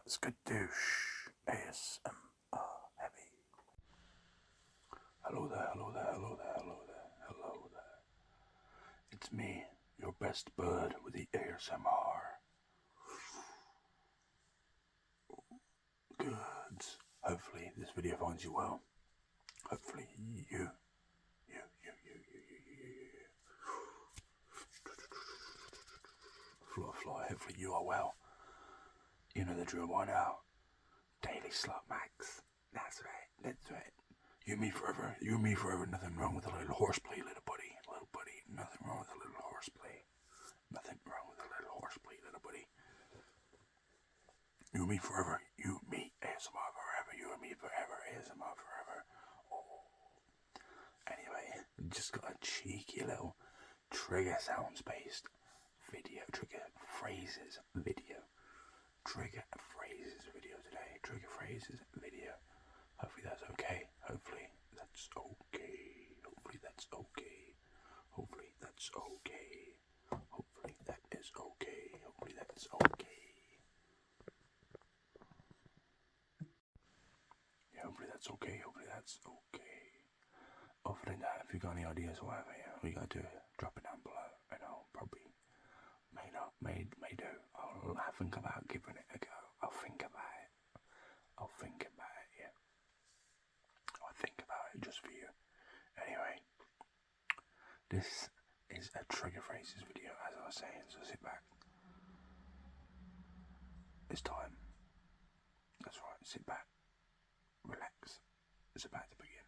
Skadoosh ASMR Heavy. Hello there, hello there, hello there, hello there, hello there. It's me, your best bird with the ASMR. Good. Hopefully this video finds you well. Hopefully you. Fly, hopefully you are well. You know the drill by now. Daily Slot Max. That's right. You and me forever, nothing wrong with a little horseplay, little buddy. Nothing wrong with a little horseplay. Nothing wrong with a little horseplay, little buddy. You and me forever, you and me ASMR forever, you and me forever, ASMR forever. Oh. Anyway, just got a cheeky little trigger sounds based video, trigger phrases video today. Trigger phrases video. Hopefully that's okay. Hopefully that's okay. Hopefully that is okay. Hopefully that is okay. Hopefully that is okay. Yeah, hopefully that's okay. Other than that, if you've got any ideas or whatever, yeah, all you gotta do is drop it down below and I'll probably may do. I'll think about giving it a go. I'll think about it, yeah. I'll think about it just for you. Anyway, this is a trigger phrases video, as I was saying, so sit back. It's time. That's right, sit back, relax. It's about to begin.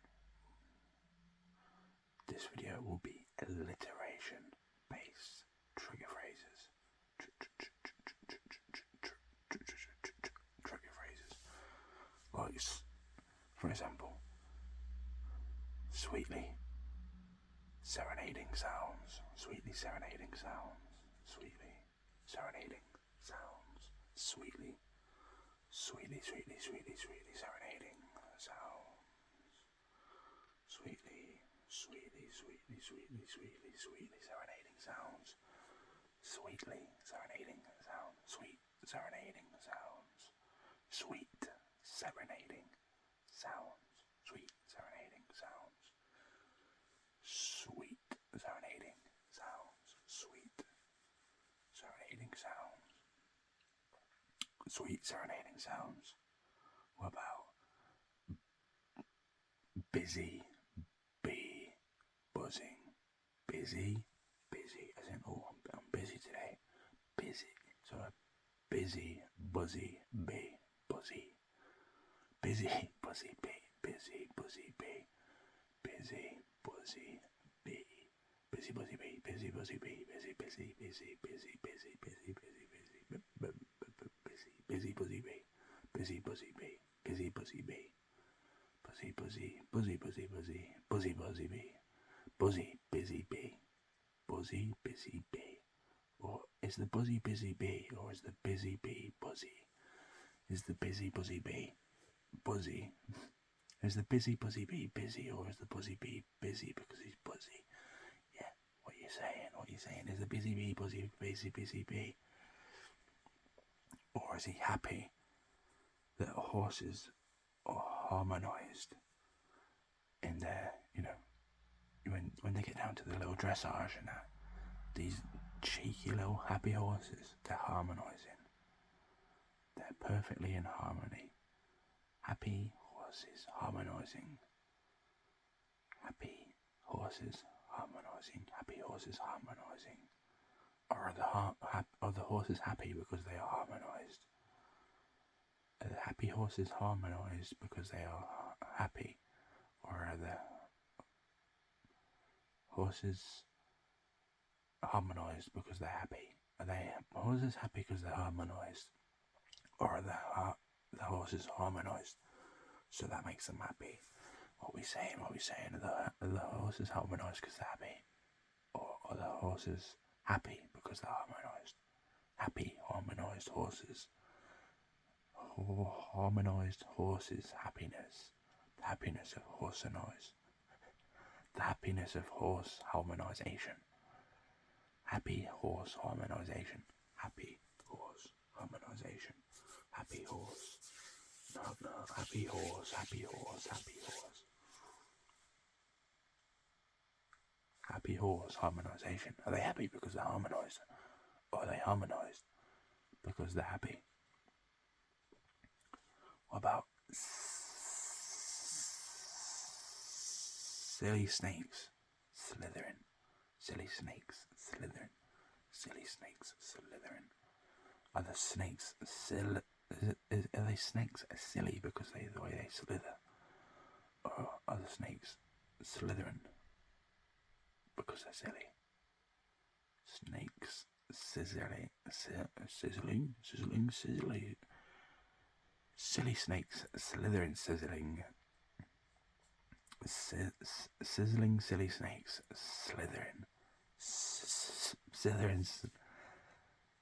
This video will be alliteration based trigger phrases. Trigger phrases. Like, for example, sweetly serenading sounds. Sweetly serenading sounds. Sweetly serenading sounds. Sweetly serenading sounds. Sweetly serenading sounds. Sweetly serenading sounds. Sweet serenading sounds. Sweet serenading sounds. Sweet serenading sounds. Sweet serenading sounds. Sweet serenading sounds. Sweet serenading sounds. What about busy bee buzzing? Busy, as in, oh, I'm busy today. Busy. So a busy, buzzy bee. Busy, buzzy bee. Busy, buzzy bee. Busy, buzzy bee. Busy, buzzy bee. Busy, buzzy bee. Busy, busy bee. Busy, buzzy bee. Busy, buzzy bee. Busy, buzzy bee. Busy, buzzy bee. Buzzy, buzzy bee. Buzzy, busy bee. Buzzy, busy bee. Or is the buzzy busy bee, or is the busy bee buzzy? Is the busy buzzy bee buzzy? Is the busy buzzy bee busy, or is the buzzy bee busy because he's buzzy? Yeah, what you saying? Is the busy bee busy bee? Or is he happy that horses are harmonized in their, when they get down to the little dressage and that, these cheeky little happy horses, they're harmonizing. They're perfectly in harmony. Happy horses harmonizing. Happy horses harmonizing. Happy horses harmonizing. Or are the horses happy because they are harmonized? Are the happy horses harmonized because they are happy? Or are the horses harmonized because they're happy? Are the horses happy because they're harmonized? Or are the horses harmonized so that makes them happy? What we saying? Are the horses harmonized because they're happy? Or are the horses happy because they're harmonized? Happy, harmonized horses. Harmonized horses, happiness. The happiness of horsenize. The happiness of horse harmonization. Happy horse harmonization. Happy horse harmonization. happy horse. Nerve, nerve, happy horse, happy horse, happy horse. Happy horse, harmonization. Are they happy because they're harmonized? Or are they harmonized because they're happy? What about silly snakes slithering? Silly snakes slithering. Silly snakes slithering. Are the snakes are they snakes silly because the way they slither? Or are the snakes slithering because they're silly? Snakes sizzling. Silly snakes slithering, sizzling. Sizzling silly snakes slithering.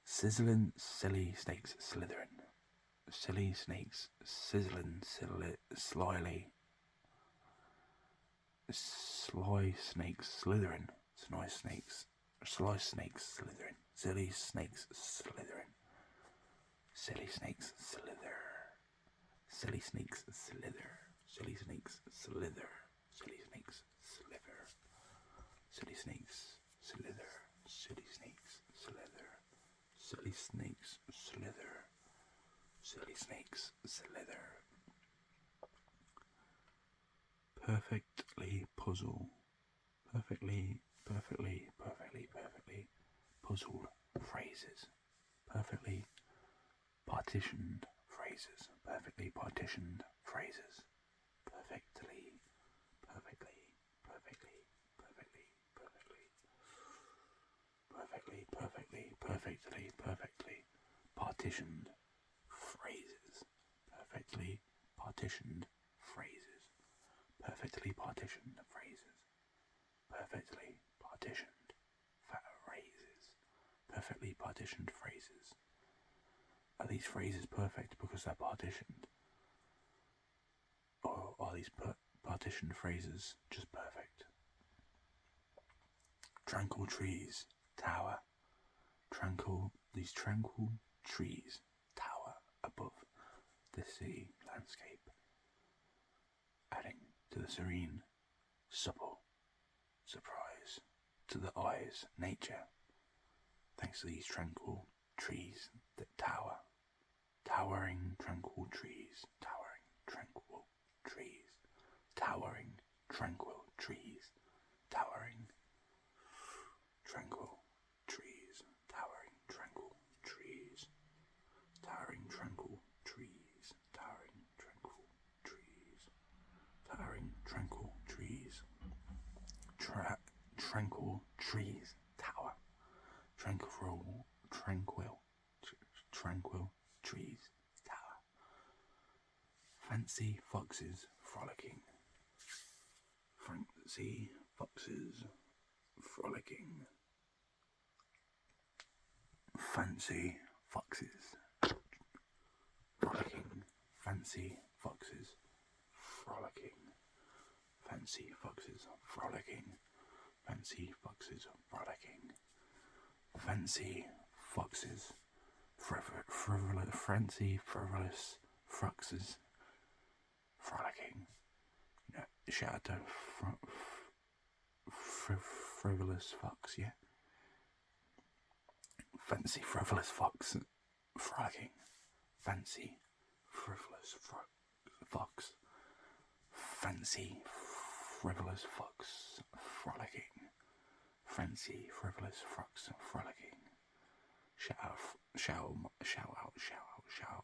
Sizzling silly snakes slithering. Silly snakes sizzling slyly. Sly snakes slithering. Sly snakes slithering. Silly snakes slithering. Silly snakes slither. Silly snakes slither. Silly snakes slither. Silly snakes slither. Silly snakes slither. Silly snakes slither. Silly snakes slither. Silly snakes slither. Perfectly puzzle. Perfectly puzzled phrases. Perfectly partitioned phrases. Perfectly partitioned phrases. Perfectly partitioned phrases. Perfectly partitioned phrases. Perfectly partitioned phrases. Perfectly partitioned phrases. Perfectly partitioned phrases. Are these phrases perfect because they're partitioned? Or are these partitioned phrases just perfect? Tranquil trees tower. These tranquil trees tower above the sea landscape, adding to the serene, supple surprise to the eyes nature, thanks to these tranquil trees that tower. Towering tranquil trees, towering tranquil trees, towering tranquil trees, towering tranquil trees, towering tranquil trees, towering tranquil trees, towering tranquil trees, towering tranquil trees, tranquil trees, tower, tranquil trees, tower. Fancy foxes frolicking. Fancy foxes frolicking. Fancy foxes frolicking. Fancy foxes frolicking. Fancy foxes frolicking. Fancy foxes frolicking. Fancy foxes frivolous foxes frolicking. Shout out to frivolous fox, yeah. Fancy frivolous fox frolicking. Fancy frivolous fox. Fancy frivolous fox frolicking. Fancy frivolous fox frolicking. Shout out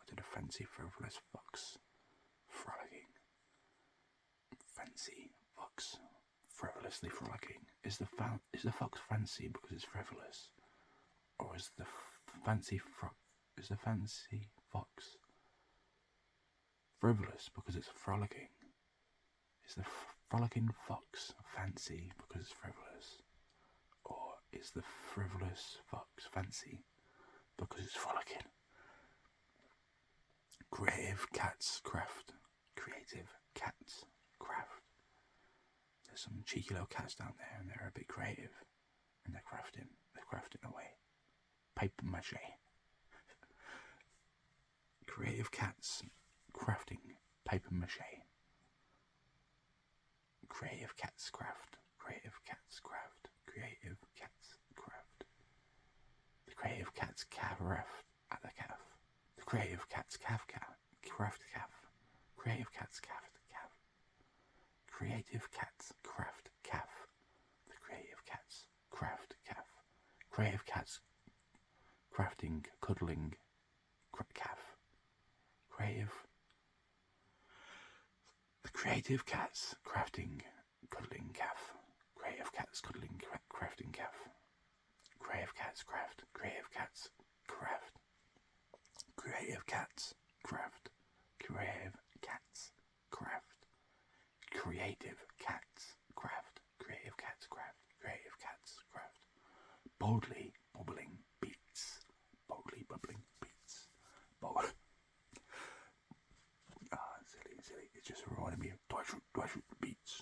to the fancy frivolous fox frolicking. Fancy fox frivolously frolicking. Is the fox fancy because it's frivolous, or is the fancy fox frivolous because it's frolicking? Is the frolicking fox fancy because it's frivolous, or is the frivolous fox fancy because it's frolicking? Creative cats craft. There's some cheeky little cats down there, and they're a bit creative, and they're crafting away. Paper mache. Creative cats crafting paper mache. Creative cats craft. Creative cats craft. Creative cats craft. The creative cats calf at the calf. The creative cats craft calf. Creative cats craft calf. Creative cats craft calf. The creative cats craft calf. Creative cats crafting cuddling calf. The creative cats crafting cuddling calf. Creative cats cuddling crafting calf. Creative cats craft. Creative cats craft. Creative cats craft. Creative cats craft. Creative cats craft. Creative cats craft. Creative cats craft. Boldly bubbling beats. Boldly bubbling beats. Silly. It's just reminding me of do I shoot beats.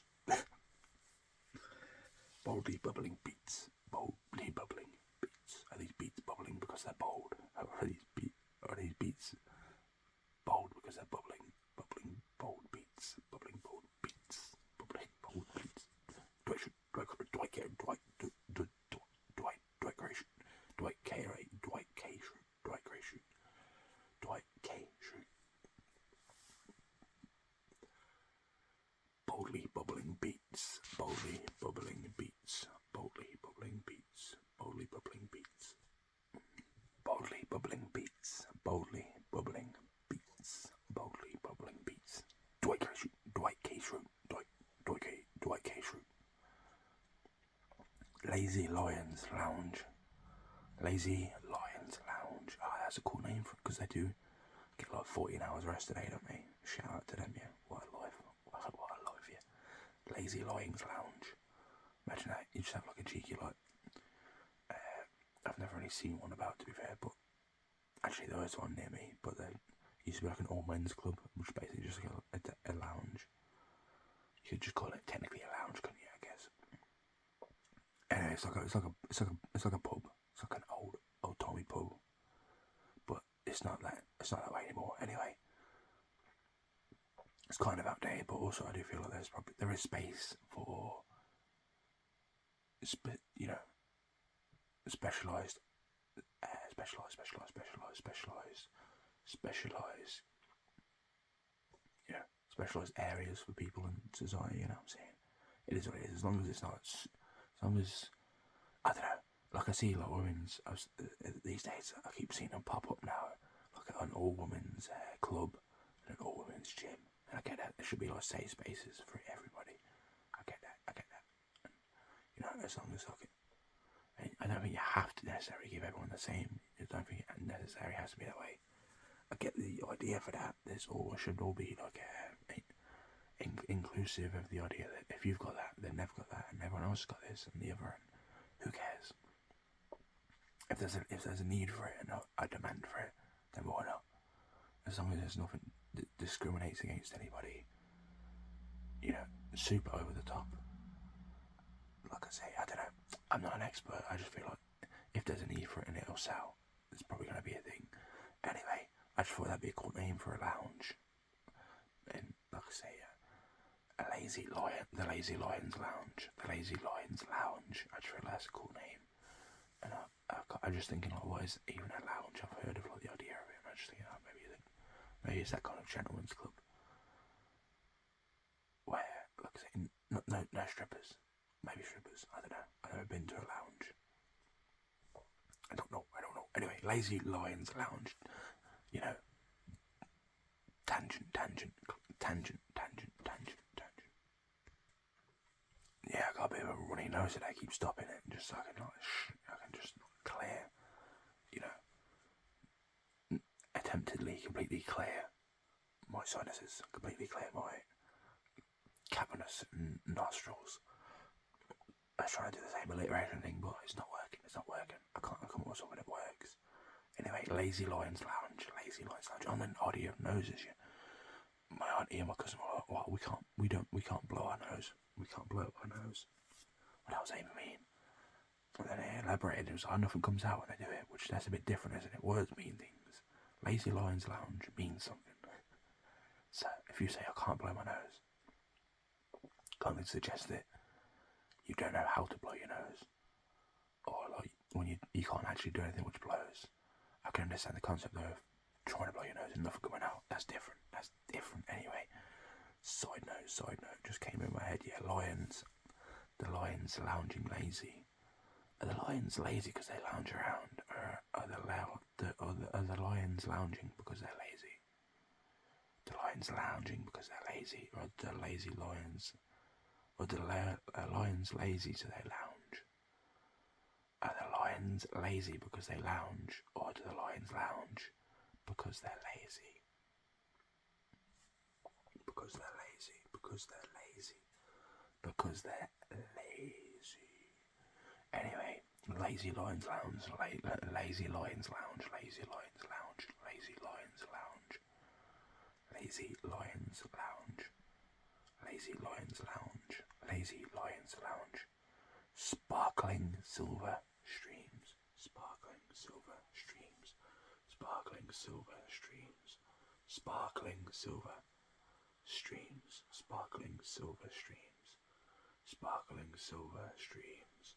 Boldly bubbling beats. Boldly bubbling beats. Are these beats bubbling because they're bold? Are these beats bold because they're bubbling? Bubbling bold beats. Bubbling bold beats. Bubbling bold beats. Dwight Creation. Boldly bubbling beats. Boldly bubbling beats. Boldly bubbling beats. Boldly bubbling beats. Boldly bubbling beats. Boldly bubbling beats. Boldly bubbling beats. Dwight K. Lazy Lions Lounge. Lazy Lions Lounge. Ah, that's a cool name for it because they do get like 14 hours rest a day, don't they? Shout out to them, yeah. What a life. What a life, yeah. Lazy Lions Lounge. Imagine that. You just have like a cheeky, like, I've never really seen one about, to be fair, but actually there was one near me, but there used to be like an all men's club, which is basically just like a lounge. You could just call it technically a lounge, couldn't you? I guess. Anyway, it's like a pub. It's like an old Tommy pub, but it's not that way anymore. Anyway, it's kind of outdated, but also I do feel like there is space for specialized, specialized areas for people in society. You know what I'm saying? It is what it is. As long as it's not, as long as I don't know. Like I see like women's these days. I keep seeing them pop up now, like an all women's club and an all women's gym. And I get that there should be like safe spaces for everybody. I get that. And, as long as I don't think you have to necessarily give everyone the same. I don't think it necessarily has to be that way. I get the idea for that. Should all be like inclusive of the idea that if you've got that, then they've got that, and everyone else has got this and the other, and who cares? If there's a need for it and a demand for it, then why not? As long as there's nothing that discriminates against anybody, super over the top. Like I say, I don't know. I'm not an expert. I just feel like if there's a need for it and it'll sell, it's probably going to be a thing. Anyway, I just thought that'd be a cool name for a lounge. And like I say, the Lazy Lions Lounge. The Lazy Lions Lounge. I just feel that's a cool name. And I'm just thinking, like, what is even a lounge? I've heard of like the idea of it. And I'm just thinking, maybe it's that kind of gentleman's club where, like I say, no strippers. Maybe strippers. I don't know. I've never been to a lounge. I don't know. Anyway, Lazy Lions Lounge. Tangent. Yeah, I got a bit of a runny nose and I keep stopping it just so I can just clear, attemptedly completely clear my sinuses, completely clear my cavernous nostrils. I was trying to do the same alliteration thing, but it's not working. I can't come up with something that works. Anyway, Lazy Lions Lounge. On an audio noses, yeah. My auntie and my cousin were like, "Well, we can't blow our nose. We can't blow our nose." What else even mean? And then they elaborated. It was like, nothing comes out when they do it, which that's a bit different, isn't it? Words mean things. Lazy Lion's Lounge means something. So if you say I can't blow my nose, kind of suggests that you don't know how to blow your nose, or like when you can't actually do anything which blows. I can understand the concept of trying to blow your nose and nothing coming out. That's different. Anyway. Side note, just came in my head. Yeah, lions. The lions lounging lazy. Are the lions lazy because they lounge around, or are the lions lounging because they're lazy? The lions lounging because they're lazy, or the lazy lions, or the lions lazy so they lounge? Are the lions lazy because they lounge, or do the lions lounge because they're lazy? Because they're lazy. Anyway, lazy lions lounge, lazy lions lounge, lazy lions lounge, lazy lions lounge, lazy lions lounge, lazy lions lounge, lazy lions lounge. Sparkling silver streams, sparkling silver streams, sparkling silver streams, sparkling silver streams, sparkling silver streams, sparkling silver streams,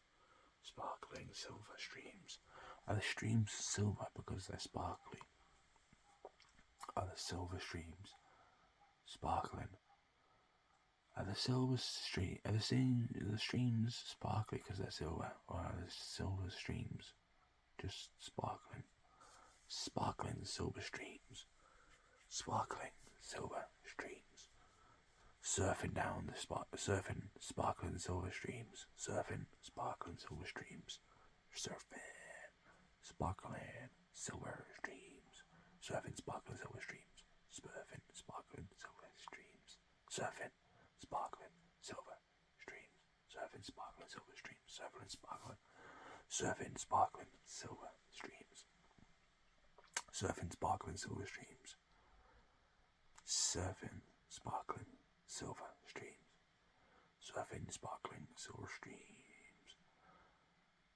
sparkling silver streams. Are the streams silver because they're sparkly? Are the silver streams sparkling? Are the streams sparkly because they're silver, or are the silver streams just sparkling? Sparkling silver streams, sparkling silver streams. Surfing down surfing sparkling silver streams, surfing sparkling silver streams, surfing sparkling silver streams, surfing sparkling silver streams, surfing sparkling silver streams, surfing sparkling silver streams, surfing sparkling silver streams, surfing sparkling silver streams, surfing sparkling silver streams, surfing sparkling silver streams, surfing sparkling silver streams.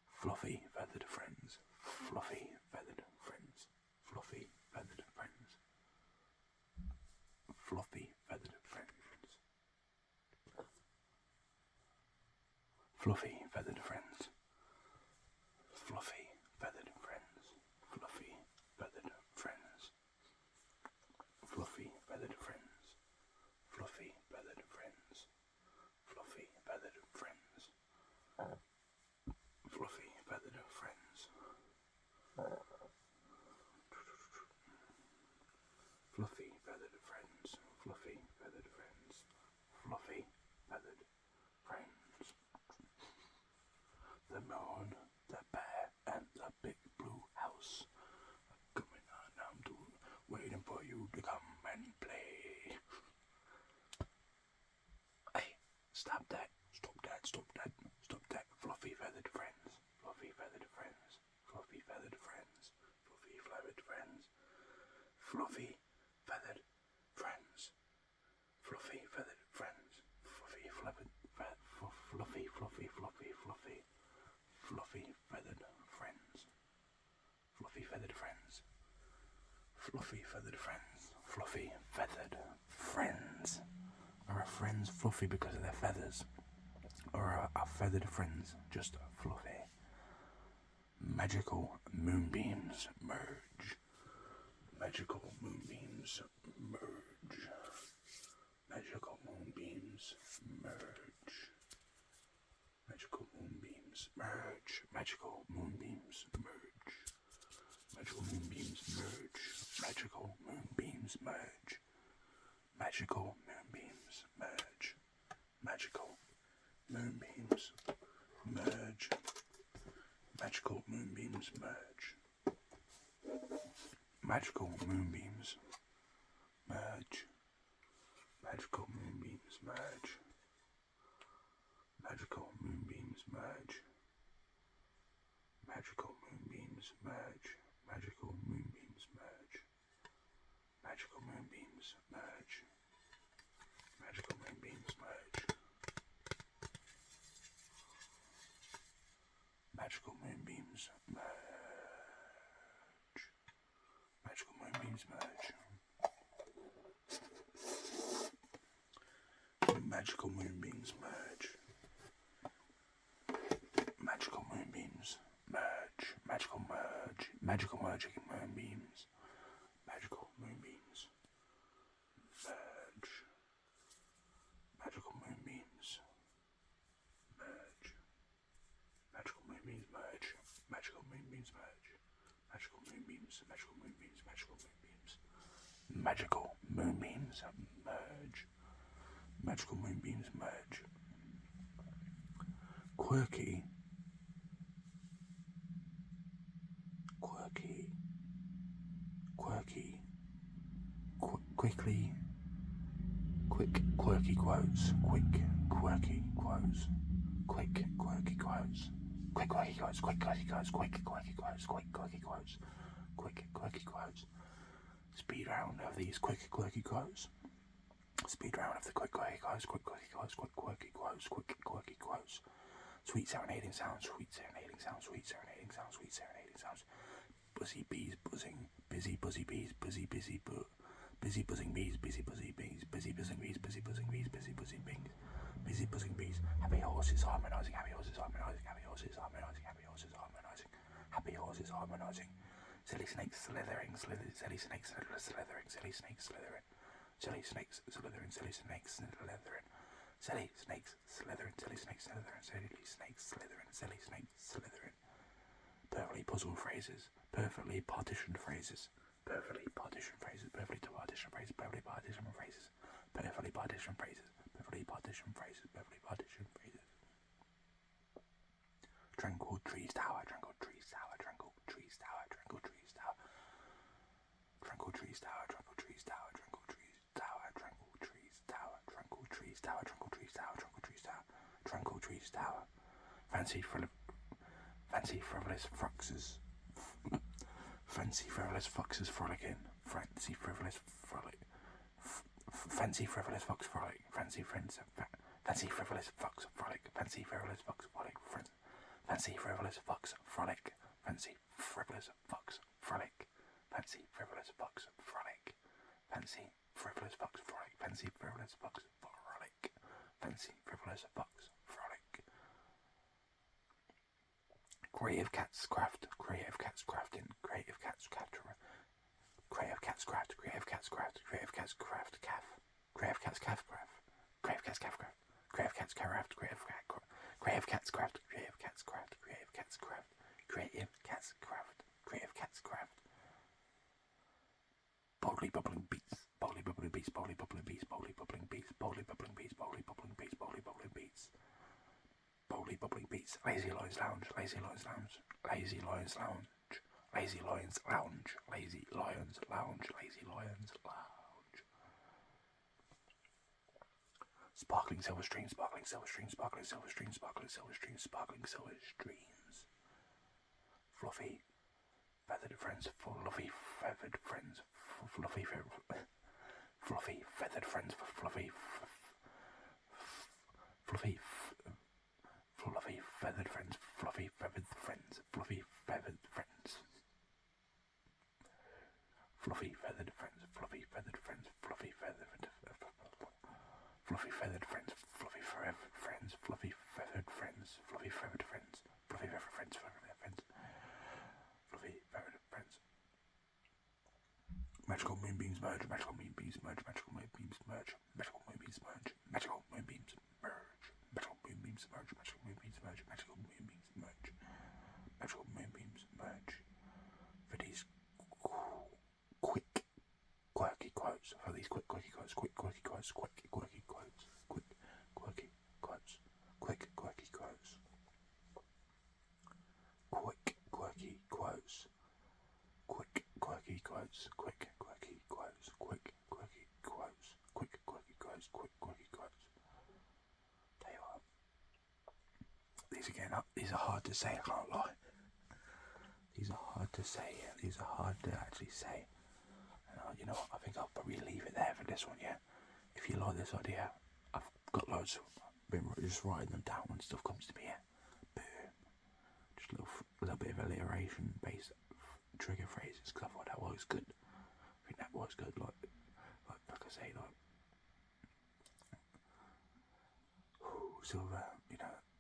Fluffy feathered friends, fluffy feathered friends, fluffy feathered friends, fluffy feathered friends, fluffy feathered friends, fluffy feathered friends, fluffy feathered friends, fluffy feathered friends, fluffy feathered friends, fluffy feathered friends, fluffy feathered friends, fluffy feathered friends, fluffy feathered friends, fluffy feathered friends. The moon, the bear, and the big blue house are coming on. I'm waiting for you to come and play. Hey, stop that, stop that, stop that, stop that. Fluffy feathered friends, fluffy feathered friends, fluffy feathered friends, fluffy feathered friends, fluffy feathered friends, fluffy feathered friends, fluffy feathered fluffy, fluffy, fluffy, fluffy, fluffy feathered friends, fluffy feathered friends, fluffy feathered friends, fluffy feathered friends. Are our friends fluffy because of their feathers? Or are our feathered friends just fluffy? Magical moonbeams merge. Magical moonbeams merge. Magical moonbeams merge. Magical moonbeams merge. Magical moonbeams merge. Magical moonbeams merge. Magical moonbeams merge. Magical moonbeams merge. Magical moonbeams merge. Magical moonbeams merge. Magical moonbeams merge. Magical moonbeams merge. Magical moonbeams merge. Magical moonbeams merge. Magical moonbeams merge. Magical moonbeams merge. Magical moonbeams merge. Magical moonbeams merge. Magical moonbeams Magical moonbeams merge. Magical moonbeams merge. Magical merge. Magical merging moonbeams. Magical moonbeams merge. Magical moonbeams merge. Magical moonbeams merge. Magical moonbeams merge. Magical moonbeams. Magical moonbeams. Magical moonbeams. Magical moonbeams merge. Magical moonbeams merge. Quirky. Quirky. Quirky. Quickly. Quick quirky quotes. Quick quirky quotes. Quick quirky quotes. Quick quirky quotes. Quick quirky quotes. Quick quirky quotes. Quick quirky quotes. Quick quirky quotes. Speed round of these quick quirky quotes. Speed round of the quick quirky quotes. Quick quirky quotes. Quick quirky quotes. Quick quirky quotes. Sweet serenading sounds. Sweet serenading sounds. Sweet serenading sounds. Sweet serenading sounds. Buzzy bees buzzing. Busy buzzy bees. Busy busy boo. Busy buzzing bees, busy buzzing bees, busy buzzing bees, busy buzzing bees, busy buzzing bees, busy buzzing bees. Happy horses harmonizing, happy horses harmonizing, happy horses harmonizing, happy horses harmonizing, happy horses harmonizing. Silly snakes slithering, silly snakes slithering, silly snakes slithering, silly snakes slithering, silly snakes slithering, silly snakes slithering, silly snakes slithering, silly snakes slithering, silly snakes slithering. Perfectly puzzled phrases, perfectly partitioned phrases. Perfectly partition phrases, perfectly partition phrases, perfectly partition phrases, perfectly partition phrases, perfectly partition phrases, perfectly partition phrases. Tranquil trees tower, tranquil trees tower, tranquil trees tower, tranquil trees tower, tranquil trees tower, tranquil trees tower, tranquil trees tower, tranquil trees tower, tranquil trees tower, tranquil trees tower, tranquil trees tower, tranquil trees tower. Fancy frivolous foxes. Fancy frivolous foxes frolicking. Fancy frivolous frolic. Fancy frivolous fox frolic. Fancy friends. Fancy frivolous fox frolic. Fancy frivolous fox frolic. Fancy frivolous fox frolic. Fancy frivolous fox frolic. Fancy frivolous fox frolic. Fancy frivolous fox frolic. Fancy frivolous fox frolic. Fancy frivolous fox frolic. Creative cats craft. Creative cats crafting. Creative cats craft. Creative cats craft. Creative cats craft. Creative cats craft. Calf. Creative cats calf craft. Creative cats calf craft. Creative cats craft. Creative cats craft. Creative cats craft. Creative cats craft. Creative cats craft. Creative cats craft. Boldly bubbling beats. Boldly bubbling beats. Boldly bubbling beats. Boldly bubbling beats. Boldly bubbling beats. Boldly bubbling beats. Boldly bubbling beats. Boldly bubbling beats. Lazy Lions Lounge. Lazy Lions Lounge. Lazy Lions Lounge. Lazy Lions Lounge. Lazy Lions Lounge. Lazy Lions Lounge. Sparkling silver streams. Sparkling silver streams. Sparkling silver streams. Sparkling silver streams. Sparkling silver streams. Fluffy feathered friends. Fluffy feathered friends. Fluffy fluffy feathered friends. Fluffy fluffy fluffy feathered friends. Fluffy feathered friends. Fluffy feathered friends. Fluffy feathered friends. Fluffy feathered friends. Fluffy feathered fluffy feathered friends. Fluffy feathered friends. Fluffy feathered friends. Fluffy feathered friends. Fluffy feathered friends. Fluffy feathered friends. Fluffy feathered friends. Magical moonbeams merge. Magical moonbeams merge. Magical moonbeams merge. Magical moonbeams merge. Magical moonbeams merge. Magical moonbeams merge. Magical moonbeams merge. Magical moonbeams merge. Magical moonbeams merge. For these quick quirky quotes. For these quick quirky quotes. Quick quirky quotes. Quick quirky quotes. Quick quirky quotes. Quick quirky quotes. Quick quirky quotes. Quick quirky quotes. Quick quirky quotes. Quick quirky quotes. Quick quirky quotes. Quick quirky quotes. Tell you what. These are hard to say, I can't lie. These are hard to say. These are hard to actually say. You know what, I think I'll probably leave it there for this one, yeah? If you like this idea, I've got loads. I've been just writing them down when stuff comes to me, yeah? Boom. Just a little bit of alliteration based trigger phrases, because I thought that was good. I think that was good, like I say, like sort of,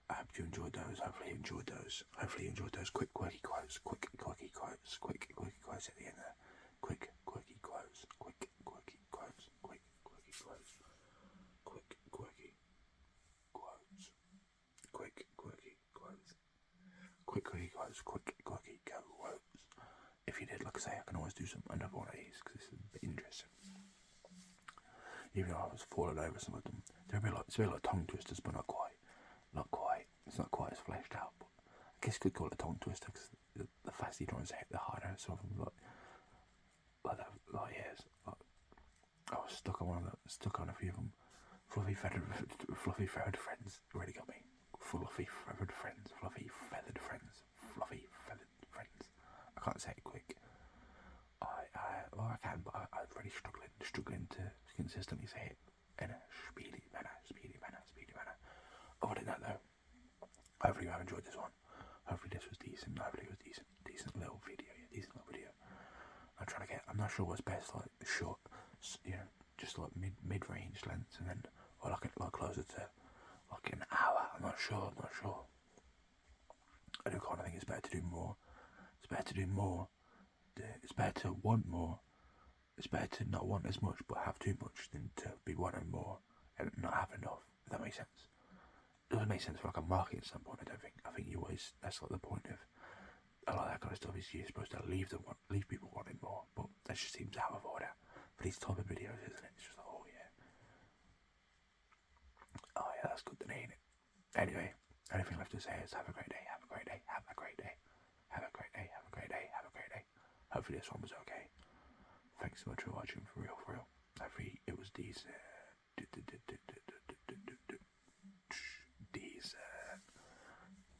I hope you enjoyed those. Hopefully you enjoyed those. Hopefully you enjoyed those quick quirky quotes. Quick quirky quotes. Quick quirky quotes at the end there. Quick quirky quotes. Quick quirky quotes. Quick quirky quotes. Quick quirky quotes. Quick quirky quotes. Quick quirky quotes. Quick quirky quotes. If you did, like I say, I can always do another one of these because this is a bit interesting. Even though I was falling over some of them, it's a bit like tongue twisters, but not quite. It's not quite as fleshed out. But I guess you could call it a tongue twister because the faster you try to say it, the harder. Sort of like that. Like yes, I was stuck on a few of them. Fluffy feathered friends really got me. Fluffy feathered friends. Fluffy feathered friends. Fluffy feathered friends. I can't say it quick. I can, but I'm really struggling to consistently say it in a speedy manner. Other than that though, hopefully you have enjoyed this one. Hopefully this was decent. Hopefully it was decent little video. I'm not sure what's best, like short, just like mid-range lengths, and then or like closer to like an hour. I'm not sure. I do kind of think it's better to do more. It's better to want more. It's better to not want as much but have too much than to be wanting more and not have enough. If that makes sense. It doesn't make sense for like a marketing standpoint. I think you always, that's like the point of a lot of that kind of stuff is you're supposed to leave people wanting more, but that just seems out of order for these type of videos, isn't it? It's just like, oh yeah, that's good, then, ain't it? Anyway, anything left to say is have a great day. Hopefully this one was okay. Thanks so much for watching, for real. Hopefully it was decent.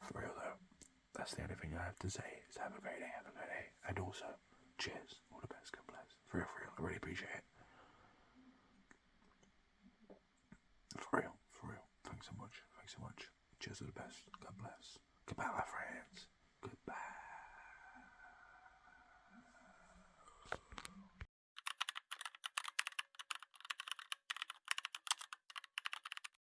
For real though, that's the only thing I have to say is have a great day. And also, cheers, all the best, God bless. For real, I really appreciate it. For real, thanks so much. Cheers, all the best, God bless. Goodbye, my friends. Goodbye.